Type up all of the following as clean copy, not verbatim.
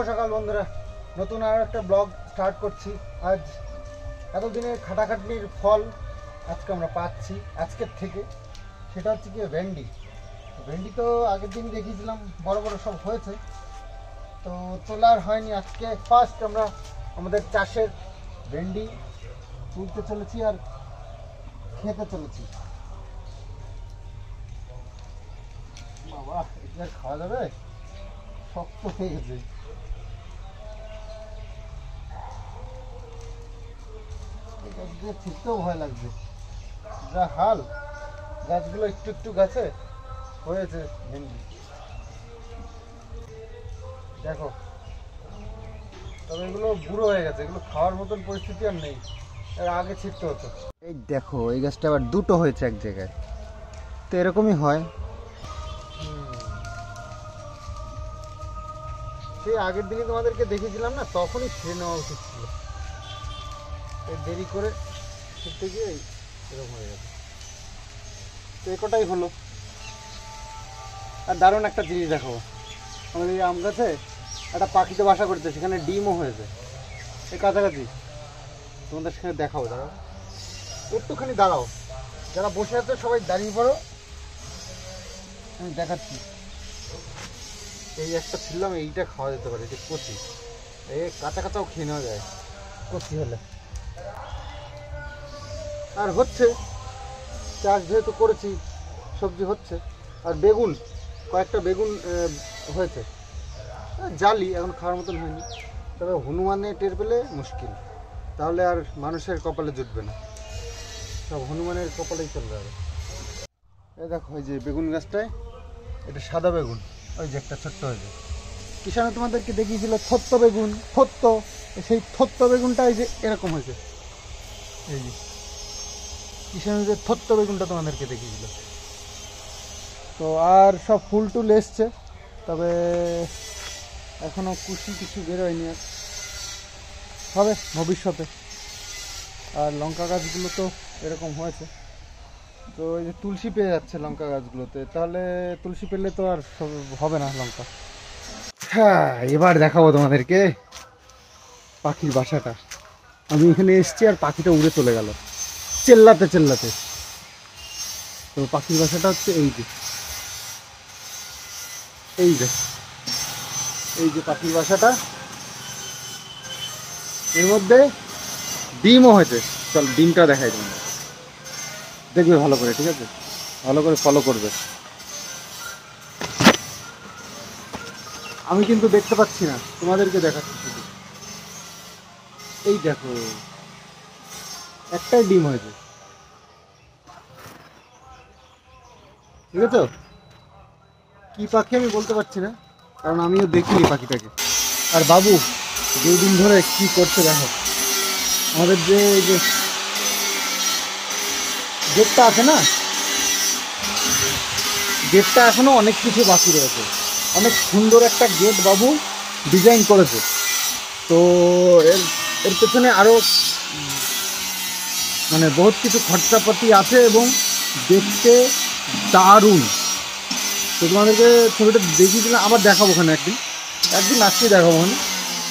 সকাল বন্ধুরা, নতুন আর একটা ব্লগ স্টার্ট করছি। আজ এতদিনের খাটাখাটনির ফল আজকে আমরা পাচ্ছি আজকের থেকে। সেটা হচ্ছে কি ভেন্ডি। ভেন্ডি তো আগের দিন দেখিয়েছিলাম, বড় বড় সব হয়েছে, তো তোলা আর হয়নি। আজকে ফার্স্ট আমরা আমাদের চাষের ভেন্ডি তুলতে চলেছি আর খেতে চলেছি। বাবা, এটা খাওয়া যাবে? শক্ত হয়ে গেছে। ছিটতেও ভয় লাগছে, যা হাল। গাছগুলো একটু একটু গাছে হয়েছে ভেন্ডি, দেখো। তবে এগুলো বুড়ো হয়ে গেছে, এগুলো খাওয়ার মতন পরিস্থিতি আর নেই, এর আগে ছিটতে হতো। এই দেখো, এই গাছটা আবার দুটো হয়েছে এক জায়গায়, তো এরকমই হয়। সেই আগের দিনই তোমাদেরকে দেখেছিলাম না, তখনই ছিঁড়ে নেওয়া উচিত ছিল। এই দেরি করে ছিঁড়তে গিয়ে এরকম হয়ে গেছে। তো একটাই হলো। আর দারুণ একটা জিনিস দেখো, আমাদের এই আম গাছে একটা পাখিতে বাসা করছে, সেখানে ডিমও হয়েছে এই কাছাকাছি। তোমাদের সেখানে দেখাও, দাঁড়াও একটুখানি, দাঁড়াও। যারা বসে আছে সবাই দাঁড়িয়ে পড়ো, আমি দেখাচ্ছি। এই একটা ছিলাম, এইটা খাওয়া যেতে পারে, এটা কচি। এই কাঁচা কাঁচাও খেয়ে নেওয়া যায় কচি হলে। আর হচ্ছে চাষ যেহেতু করেছি, সবজি হচ্ছে। আর বেগুন, কয়েকটা বেগুন হয়েছে, জালি, এখন খাওয়ার মতন হয়নি। তবে হনুমানে টের পেলে মুশকিল, তাহলে আর মানুষের কপালে জুটবে না, সব হনুমানের কপালেই চলে যাবে। এই দেখো, ওই যে বেগুন গাছটায়, এটা সাদা বেগুন, ওই যে একটা ছোট্ট হয়েছে। কিষানে তোমাদেরকে দেখিয়েছিল থত্ত বেগুন, থত্ত, সেই থত্ত বেগুনটা এই যে এরকম হয়েছে। এই যে কিষানে যে থত্ত বেগুনটা তোমাদেরকে দেখিয়েছিল। তো আর সব ফুল টুল এসছে, তবে এখনো কুশি কিছু বেরোয়নি, আর হবে ভবিষ্যতে। আর লঙ্কা গাছগুলো তো এরকম হয়েছে। তো এই যে তুলসী পেয়ে যাচ্ছে লঙ্কা গাছগুলোতে, তাহলে তুলসী পেলে তো আর হবে না লঙ্কা। হ্যাঁ, এবার দেখাবো তোমাদেরকে পাখির বাসাটা। আমি এখানে এসেছি আর পাখিটা উড়ে চলে গেল চেল্লাতে চেল্লাতে। তো পাখির বাসাটা হচ্ছে এই যে, এই যে, এই যে পাখির বাসাটা। এর মধ্যে ডিমও হয়েছে। চল ডিমটা দেখাই তোমাদের, দেখবে ভালো করে, ঠিক আছে? ভালো করে ফলো করবে। আমি কিন্তু দেখতে পাচ্ছি না, তোমাদেরকে দেখাচ্ছি শুধু। এই দেখো, একটাই ডিম হয়েছে, ঠিক আছে? কি পাখি আমি বলতে পারছি না, কারণ আমিও দেখিনি পাখিটাকে। আর বাবু 2 দিন ধরে কি করছে দেখো। আমাদের যে গেটটা আছে না, গেটটা এখনো অনেক কিছু বাকি রয়েছে। অনেক সুন্দর একটা গেট বাবু ডিজাইন করেছে। তো এর এর পেছনে আরও মানে বহুত কিছু খরচাপাতি আছে এবং দেখতে দারুণ। তো তোমাদেরকে ছবিটা দেখিয়েছিলাম, আবার দেখাবো ওখানে একদিন আসলেই দেখাবো ওখানে।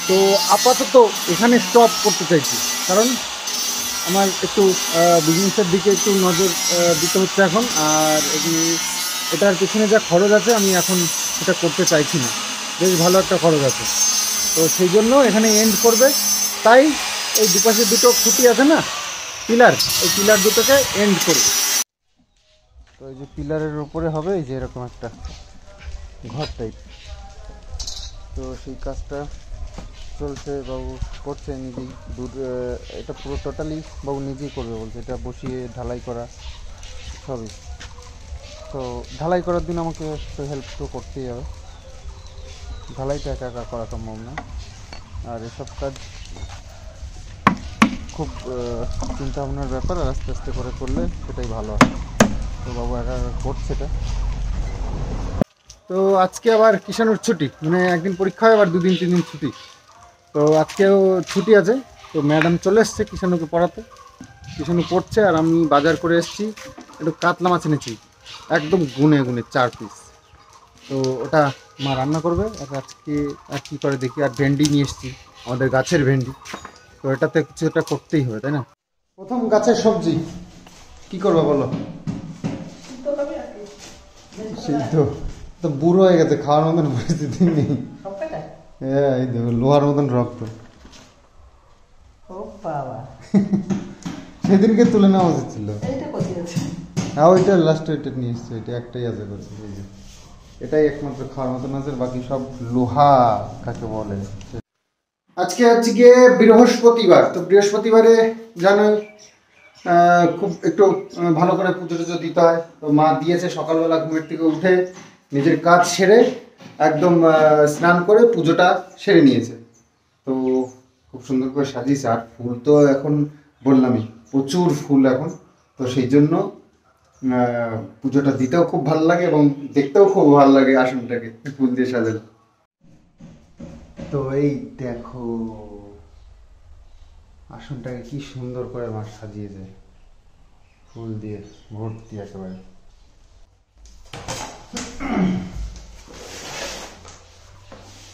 তো আপাতত এখানে স্টপ করতে চাইছি, কারণ আমার একটু বিজনেসের দিকে একটু নজর দিতে হচ্ছে এখন। আর এটার পেছনে যা খরচ আছে, আমি এখন এটা করতে চাইছি না। বেশ ভালো একটা খরচ আছে, তো সেই জন্য এখানে এন্ড করবে। তাই এই দুপাশে দুটো খুঁটি আছে না, পিলার, এই পিলার দুটোকে এন্ড করবে। তো এই যে পিলারের উপরে হবে এই যে এরকম একটা ঘর টাইপ। তো সেই কাজটা চলছে, বাবু করছে নিজেই। এটা পুরো টোটালি বাবু নিজেই করবে বলছে। এটা বসিয়ে ঢালাই করা সবই। তো ঢালাই করার দিন আমাকে তো হেল্প তো করতেই হবে, ঢালাইটা একা একা করা সম্ভব না। আর এসব কাজ খুব চিন্তা ভাবনার ব্যাপার, আর আস্তে আস্তে করে করলে সেটাই ভালো হয়। তো বাবু একা একা করছে এটা। তো আজকে আবার কিষাণুর ছুটি, মানে একদিন পরীক্ষা হয়, আবার 2 দিন 3 দিন ছুটি। তো আজকেও ছুটি আছে। তো ম্যাডাম চলে এসছে কিষাণুকে পড়াতে, কিষাণু পড়ছে। আর আমি বাজার করে এসেছি, একটু কাতলা মাছ এনেছি, একদম গুনে গুনে 4 পিস। তো ওটা মা রান্না করবে। আর আজকে আর কী করে দেখি। আর ভেন্ডি নিয়ে এসেছি, আমাদের গাছের ভেন্ডি, তো এটাতে কিছু একটা করতেই হবে, তাই না? প্রথম গাছের সবজি কি করবে বলো? সিদ্ধ তো বুড়ো হয়ে গেছে, খাওয়ার মতন পরিস্থিতি নেই। হ্যাঁ, এই দেখো লোহার মতন রক্ত। সেদিনকে তুলে নেওয়া উচিত ছিল। হ্যাঁ, ওইটা লাস্টে ওইটা নিয়ে এসছে, ওইটা একটাই আছে করছে। এই যে এটাই একমাত্র খাওয়ার মতন আছে, বাকি সব লোহা কাকে বলে। আজকে হচ্ছে গিয়ে বৃহস্পতিবার, তো বৃহস্পতিবারে জানোই খুব একটু ভালো করে পুজো টুজো দিতে হয়। তো মা দিয়েছে, সকালবেলা ঘুমের থেকে উঠে নিজের কাজ সেরে একদম স্নান করে পুজোটা সেরে নিয়েছে। তো খুব সুন্দর করে সাজিয়েছে। আর ফুল তো এখন বললামই প্রচুর ফুল এখন, তো সেই জন্য পুজোটা দিতেও খুব ভালো লাগে এবং দেখতেও খুব ভালো লাগে আসনটাকে ফুল দিয়ে সাজালে। তো এই দেখো আসনটাকে কি সুন্দর করে মা সাজিয়েছে ফুল দিয়ে ভর্তি একেবারে।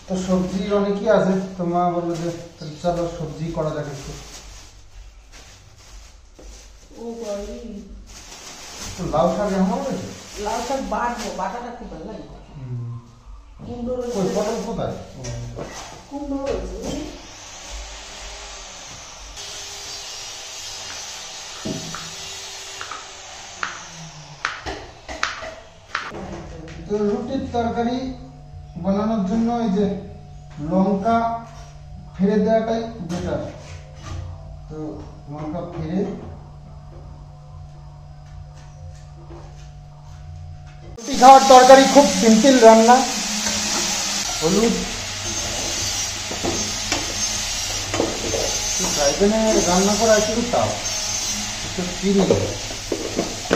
তো সবজি অনেকই আছে, তো মা বললো যে চলো সবজি করা যাক একটু। লাউ শাক আমার রয়েছে, লাউ শাক বাটবো, বাটাটা খুব ভালো লাগে। কুমড়ো রয়েছে, পটল কোথায়? কুমড়ো রয়েছে। তো রুটির তরকারি বানানোর জন্য এই যে লঙ্কা ফেলে দেওয়াটাই বেটার। তো লঙ্কা ফেলে রুটি খাওয়ার তরকারি খুব সিম্পল রান্না। হলুদ ড্রাইভেনে রান্না করা একটু তাও একটু চিনি,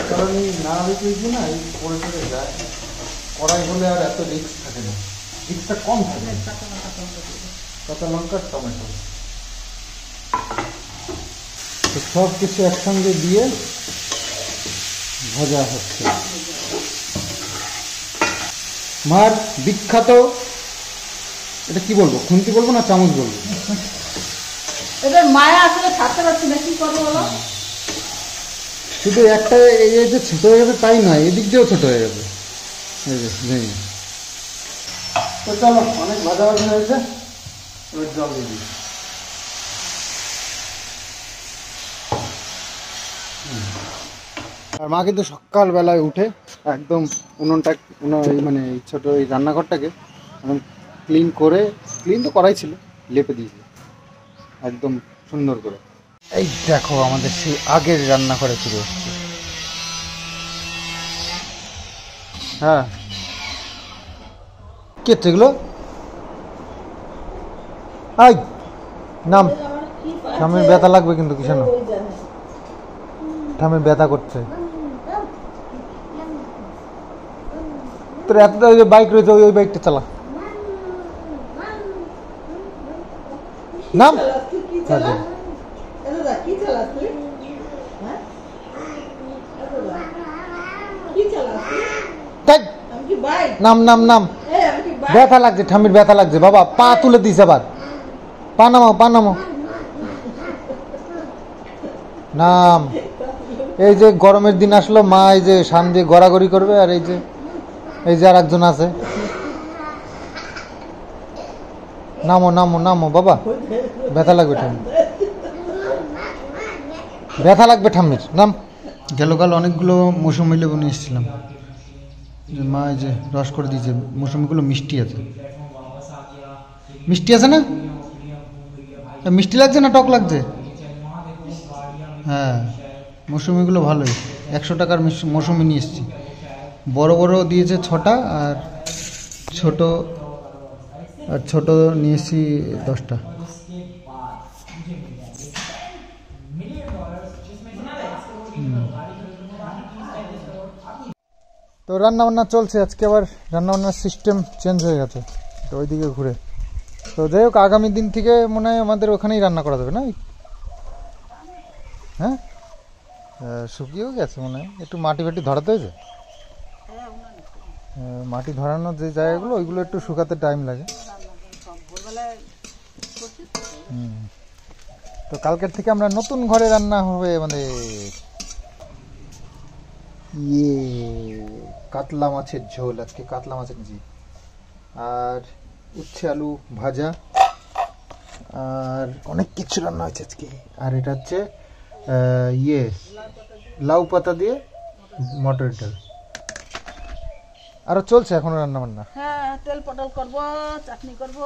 কারণ এই না রেখে না এই পড়ে চলে যায়। কড়াই হলে আর এত রিস্ক থাকে না, রিস্কটা কম থাকে। কাঁচা লঙ্কা টমেটো তো সব কিছু একসঙ্গে দিয়ে ভাজা হচ্ছে। মার বিখ্যাত, এটা কি বলবো, খুন্তি বলবো না চামচ বলবো? এদের মায়া আসলে থাকতে পারছি না, কি করবো বলো? শুধু একটা এই যে ছোট হয়ে গেছে তাই নয়, এদিক দিয়েও ছোট হয়ে গেছে। তো চলো, অনেক ভাজা ভাজা হয়েছে, এবার জল দিয়ে দিই। আর মা কিন্তু সকালবেলায় উঠে একদম উনুনটা মানে ছোট এই রান্নাঘরটাকে একদম ক্লিন করে, ক্লিন তো করাই ছিল, লেপে দিয়েছে একদম সুন্দর করে। এই দেখো আমাদের সেই আগের রান্নাঘরে ফিরে এসছে। হ্যাঁ, কে এগুলো? আই নাম ঠামের ব্যথা লাগবে কিন্তু, কিষানো ঠামের ব্যথা করছে। তোর এতটা ওই বাইক রয়েছে, ওই বাইকটা চালা। নাম নাম নাম নাম ব্যথা লাগছে, ঠামির ব্যথা লাগছে বাবা। পা তুলে দিস, আবার পা নামাও, পা নামাও। নাম এই যে গরমের দিন আসলো, মা এই যে সান দিয়ে গড়াগড়ি করবে, আর এই যে আর একজন আছে। নামো নামো নামো বাবা, ব্যথা লাগবে ঠাম্মির, ব্যথা লাগবে ঠাম্মির। নাম গেল অনেকগুলো মৌসুমি লেবু নিয়ে এসেছিলাম, যে মা এই যে রস করে দিয়েছে। মৌসুমিগুলো মিষ্টি আছে, মিষ্টি আছে না? মিষ্টি লাগছে না টক লাগছে? হ্যাঁ, মৌসুমিগুলো ভালোই। 100 টাকার মৌসুমি নিয়ে এসেছি। বড় বড় দিয়েছে 6টা, আর ছোট নিয়ে এসেছি 10টা। তো রান্নাবান্না চলছে আজকে, আবার রান্নাবান্নার সিস্টেম চেঞ্জ হয়ে গেছে, তো ওইদিকে ঘুরে। তো যাই হোক, আগামী দিন থেকে মনে হয় আমাদের ওখানেই রান্না করা যাবে না? হ্যাঁ, শুকিয়েও গেছে মনে হয়, একটু মাটি ফাটি ধরাতে হয়েছে। মাটি ধরানোর যে জায়গাগুলো ওইগুলো একটু শুকাতে টাইম লাগে। তো কালকের থেকে আমরা নতুন ঘরে রান্না হবে আমাদের। ইয়ে কাতলা মাছের ঝোল, আজকে কাতলা মাছের জি, আর উচ্ছে আলু ভাজা, আর অনেক কিছু রান্না হয়েছে আজকে। আর এটা হচ্ছে ইয়ে লাউ পাতা দিয়ে মটর ডাল। আরো চলছে এখনো রান্না বান্না। হ্যাঁ, তেল পটল করব, চাটনি করব,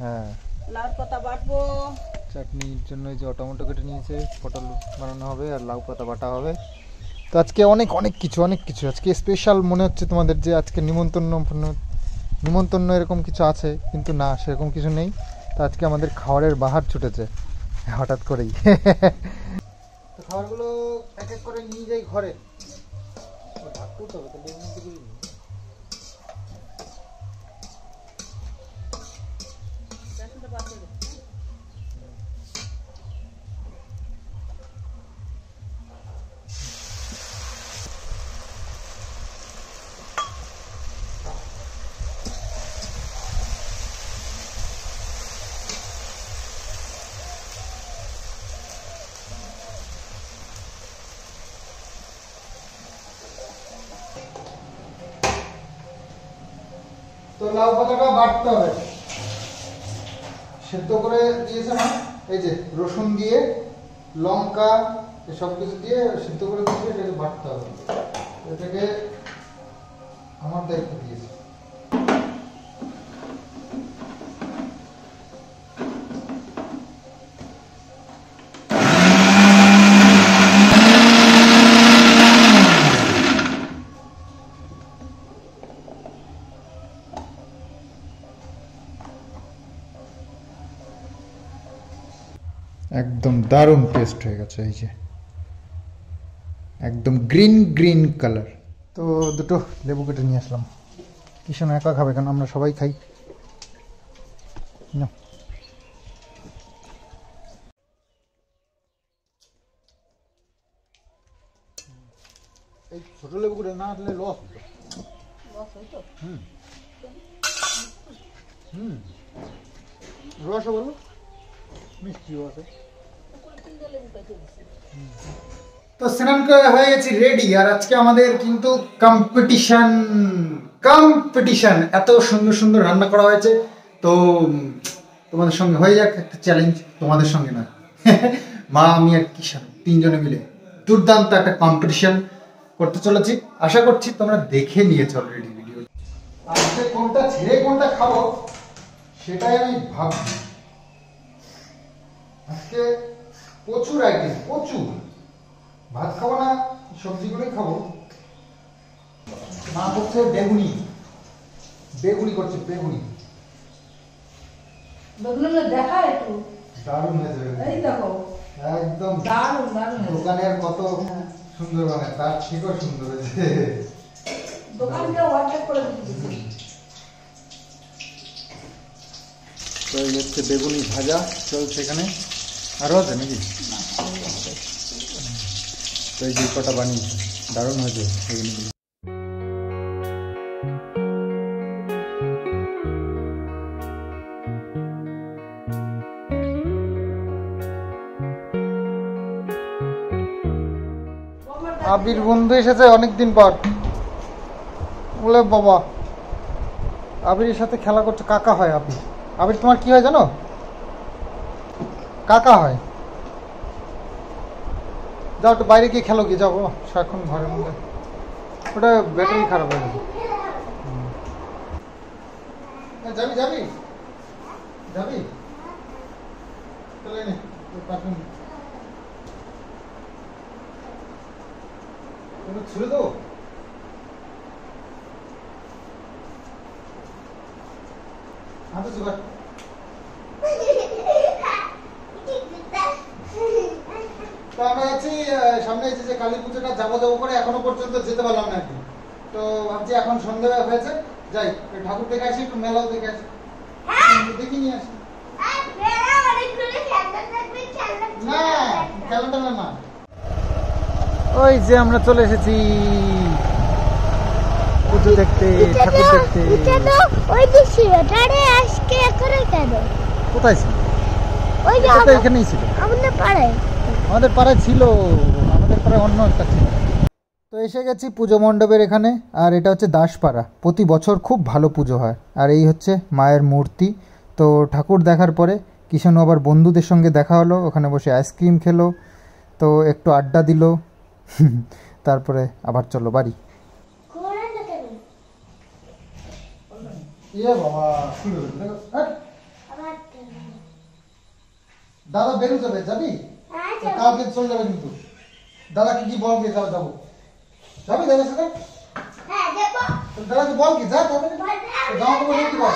হ্যাঁ লাউ পাতা বাটবো। চাটনির জন্য এই যে টমেটো কেটে নিয়েছে, পটল বানানো হবে আর লাউ পাতা বাটা হবে। তো আজকে অনেক অনেক কিছু আজকে স্পেশাল মনে হচ্ছে তোমাদের, যে আজকে নিমন্ত্রণ এরকম কিছু আছে, কিন্তু না, সেরকম কিছু নেই। তো আজকে আমাদের খাবারের বাহার ছুটেছে হঠাৎ করেই। তো খাবারগুলো এক এক করে নিয়ে যাই ঘরে। ভাগ করতে হবে, তাহলে এর মধ্যে করি নি। তো লাউ পাতাটা বাটতে হবে, সেদ্ধ করে দিয়েছে না, এই যে রসুন দিয়ে লঙ্কা সব কিছু দিয়ে সিদ্ধ করে দিয়েছে, এটাকে বাটতে হবে। এটাকে আমার দায়িত্ব দিয়েছে। একদম দারুণ টেস্ট হয়ে গেছে, এই যে একদম গ্রিন গ্রিন কালার। তো দুটো লেবু কেটে নিয়ে আসলাম। কিষান একা খাবে কেন, আমরা সবাই খাই না। এই ছোট লেবুগুলো না আসলে লস হতো। রসও বলো, মিষ্টিও আছে। তো স্নান করে হয়ে গেছি রেডি, আর আজকে আমাদের কিন্তু কম্পিটিশন। এত সুন্দর সুন্দর রান্না করা হয়েছে, তো তোমাদের সঙ্গে হয়ে যাক একটা চ্যালেঞ্জ। তোমাদের সঙ্গে না, মা আমি আর কিষান তিনজনে মিলে দুর্দান্ত একটা কম্পিটিশন করতে চলেছি। আশা করছি তোমরা দেখে নিয়েছো অলরেডি ভিডিও। আজকে কোনটা ছেড়ে কোনটা খাবো সেটাই আমি ভাবছি। আজকে প্রচুর আইটেম, প্রচুর। ভাত খাবো না, সবজিগুলোই খাবো। মা করছে বেগুনি করছে, বেগুনি দেখা একটু দারুণ হয়েছে। এই দেখো, একদম দারুণ দারুণ। দোকানের কত সুন্দর বানায়, তার থেকেও সুন্দর হয়েছে। দোকানকে হোয়াটসঅ্যাপ করে দিচ্ছি। তো এই হচ্ছে বেগুনি ভাজা চলছে এখানে, আরও আছে নাকি? তো এই যে কটা বানিয়েছে, দারুণ হয়েছে বেগুনিগুলো। আবির বন্ধু এসেছে অনেকদিন পর। বলে বাবা, আবিরের সাথে খেলা করছে। কাকা হয় আবির। আবির তোমার কি হয় জানো? কাকা হয়। যাও একটু বাইরে গিয়ে খেলো, গিয়ে যাবো সারাক্ষণ ঘরের মধ্যে, ওটা ব্যাটারি খারাপ হয়ে গেছে। যাবি যাবি যাবি চলে নে ছুড়ে দেবো। হাতে সুগার তো আমরা আছি সামনে, এসে যে কালী পুজোটা যাবো করে এখনো পর্যন্ত যেতে পারলাম না একদিন। তো ভাবছি এখন সন্ধ্যা হয়েছে, যাই ঠাকুর দেখে আসি, একটু মেলাও দেখে আসি, দেখি নিয়ে আসি। না খেলাটা না, ওই যে আমরা চলে এসেছি পুজো দেখতে, ঠাকুর দেখতে। ওই যে ছিল তারে আজকে এখানে কেন? কোথায় ছিল? ওই যে এটা তো এখানেই ছিল। আমাদের পাড়ায়। আমাদের পাড়ায় ছিল, আমাদের পাড়ায় অন্য একটা ছিল। তো এসে গেছি পুজো মণ্ডপের এখানে, আর এটা হচ্ছে দাসপাড়া। প্রতি বছর খুব ভালো পুজো হয়। আর এই হচ্ছে মায়ের মূর্তি। তো ঠাকুর দেখার পরে কিষাণু আবার বন্ধুদের সঙ্গে দেখা হলো, ওখানে বসে আইসক্রিম খেলো, তো একটু আড্ডা দিল, তারপরে আবার চলো বাড়ি। দাদা বেরো যাবে, যাবি? কালকে চলে যাবে কিন্তু। দাদাকে কি বলবি? তাহলে যাবো, যাবি দাদার সাথে? দাদাকে বল কি যা, তবে জামা কাপড় রেডি কর।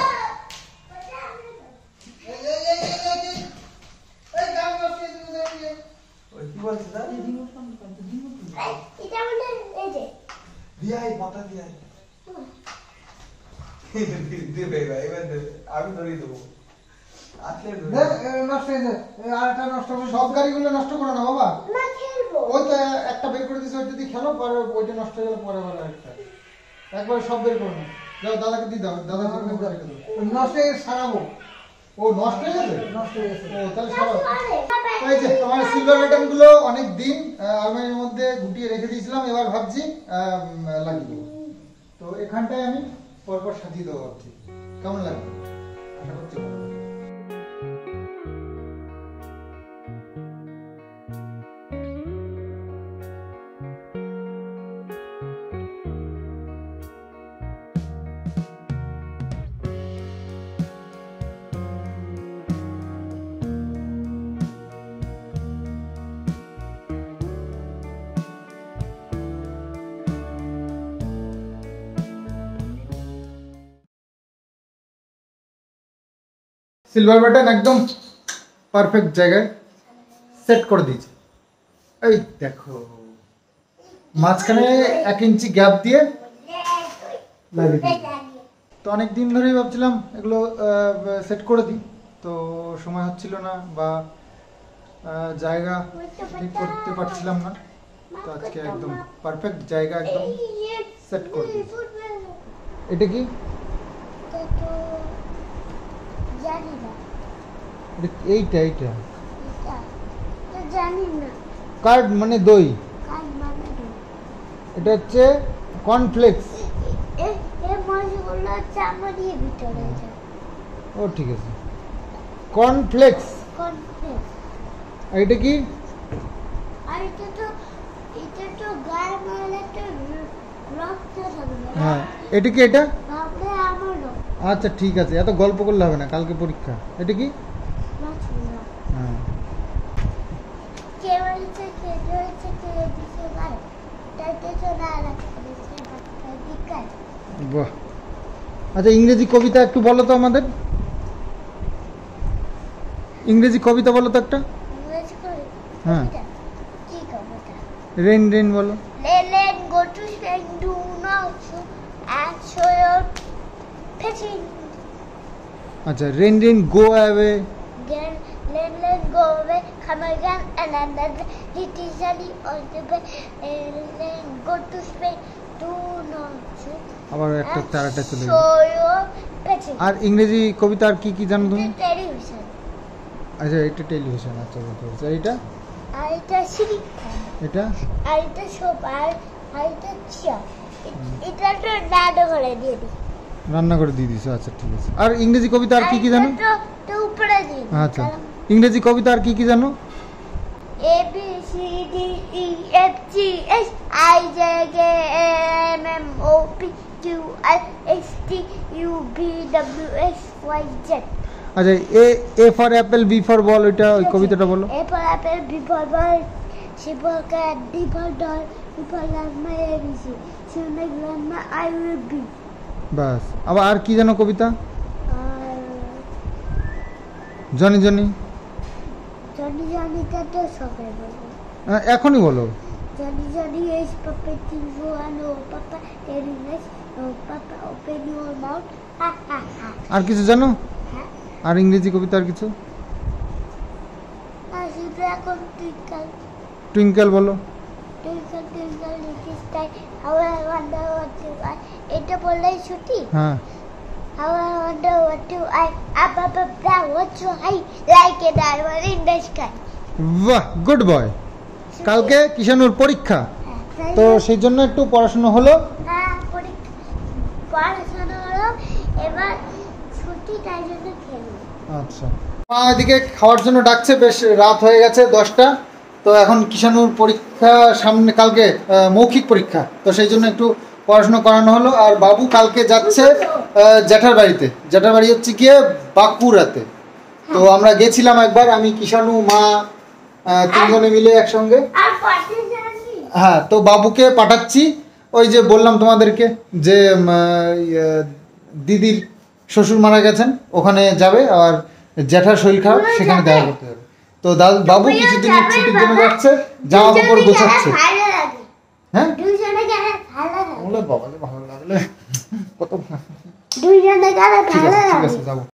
সব গাড়িগুলো নষ্ট করো না বাবা। ওই তো একটা বের করে দিয়েছে, ওইটা দিয়ে খেলো, পরে ওইটা নষ্ট হয়ে গেলে পরে আবার একটা। একবারে সব বের করো না, যাও দাদাকে দিয়ে দাও, দাদা রেখে দাও। নষ্ট হয়ে সারাবো। ও নষ্ট হয়ে গেছে? নষ্ট হয়ে গেছে। ও তাহলে সারাবো। এই যে তোমার সিলভার বাটন গুলো অনেক দিন আলমারির মধ্যে গুটিয়ে রেখে দিয়েছিলাম, এবার ভাবছি লাগিয়ে দেবো। তো এখানটায় আমি পরপর সাজিয়ে দেবো ভাবছি। কেমন লাগবে? আশা করছি ভালো লাগবে। সিলভার বাটন একদম পারফেক্ট জায়গায় সেট করে দিয়েছে। এই দেখো, মাঝখানে 1 ইঞ্চি গ্যাপ দিয়ে লাগিয়ে দিয়েছে। তো অনেক দিন ধরেই ভাবছিলাম এগুলো সেট করে দিই, তো সময় হচ্ছিল না বা জায়গা ঠিক করতে পারছিলাম না। তো আজকে একদম পারফেক্ট জায়গা একদম সেট করে দিয়েছে। এটা কি? এইটা এইটা কার্ড মানে দই, এটা হচ্ছে কর্নফ্লেক্স। ও ঠিক আছে, কর্নফ্লেক্স। আর এটা কি? হ্যাঁ, এটা কি? এটা আচ্ছা ঠিক আছে, এত গল্প করলে হবে না, কালকে পরীক্ষা। এটা কি? হ্যাঁ, বাহ। আচ্ছা, ইংরেজি কবিতা একটু বলো তো আমাদের। ইংরেজি কবিতা বলো তো একটা। হ্যাঁ, রেন রেন বলো। আচ্ছা, rain rain go away. Let go away, come again another day. It is early on the bed. Let go to Spain. Do not shoot. আবার একটা তারাটা চলে গেল। Show your petting. আর ইংরেজি কবিতা আর কি কি জানো তুমি? টেলিভিশন। আচ্ছা, এটা টেলিভিশন। আচ্ছা বুঝতে পারছি। এটা? আর এটা সিঁড়ি। এটা? আর এটা সোফা। আর এটা চেয়ার। এটা তো রান্নাঘরে দিয়ে দিই। রান্নাঘরে দিয়ে দিছো, আচ্ছা ঠিক আছে। আর ইংরেজি কবিতা আর কি কি জানো? তো উপরে দিই। আচ্ছা, ইংরেজি কবিতা আর কি কি জানো? A B C D E F G H I J K L M N O P Q R S T U V W X Y Z। আচ্ছা, A for apple, B for ball, ওইটা ওই কবিতাটা বলো। A for apple, B for ball, C for cat, D for doll, E for grandma, A B C, C for grandma, I will be। বাস। আবার আর কি জানো কবিতা? Johnny Johnny. জনি জনিটা তো সবাই বলবো। এখনই বলো। Johnny Johnny is puppet things and oh papa very nice, oh papa open your mouth, ha ha ha। আর কিছু জানো? আর ইংরেজি কবিতা আর কিছু? আর সেটা এখন টুইঙ্কেল। টুইঙ্কেল বলো। Twinkle twinkle little star, how I wonder what do I. এটা বললেই ছুটি। হ্যাঁ How I wonder what do I. Up up up down, what do I. Like a diamond in the sky. বাহ, good boy. কালকে কিষানুর পরীক্ষা, তো সেই জন্য একটু পড়াশোনা হলো। হ্যাঁ, পড়াশোনা হলো, এবার ছুটি, তাই জন্য খেলবো। আচ্ছা, মা এদিকে খাওয়ার জন্য ডাকছে, বেশ রাত হয়ে গেছে 10টা। তো এখন কিষানুর পরীক্ষা সামনে, কালকে মৌখিক পরীক্ষা, তো সেই জন্য একটু পড়াশোনা করানো হলো। আর বাবু কালকে যাচ্ছে জ্যাঠার বাড়িতে। জ্যাঠার বাড়ি হচ্ছে গিয়ে বাঁকুড়াতে। তো আমরা গেছিলাম একবার, আমি কিষানু মা তিনজনে মিলে একসঙ্গে। আর পড়তে জানি? হ্যাঁ, তো বাবুকে পাঠাচ্ছি, ওই যে বললাম তোমাদেরকে যে দিদির শ্বশুর মারা গেছেন, ওখানে যাবে। আর জ্যাঠার শরীর খারাপ, সেখানে দেখা করতে যাবে। তো বাবু কিছুদিনের ছুটির জন্য যাচ্ছে, জামা কাপড় গোছাচ্ছে। ভালো লাগে। হ্যাঁ, দুজনে গেলে ভালো লাগে। ওগুলো বাবা ভালো লাগলে কত। দুজনে গেলে ঠিক ভালো আছে, ঠিক লাগে। আছে, যাবো।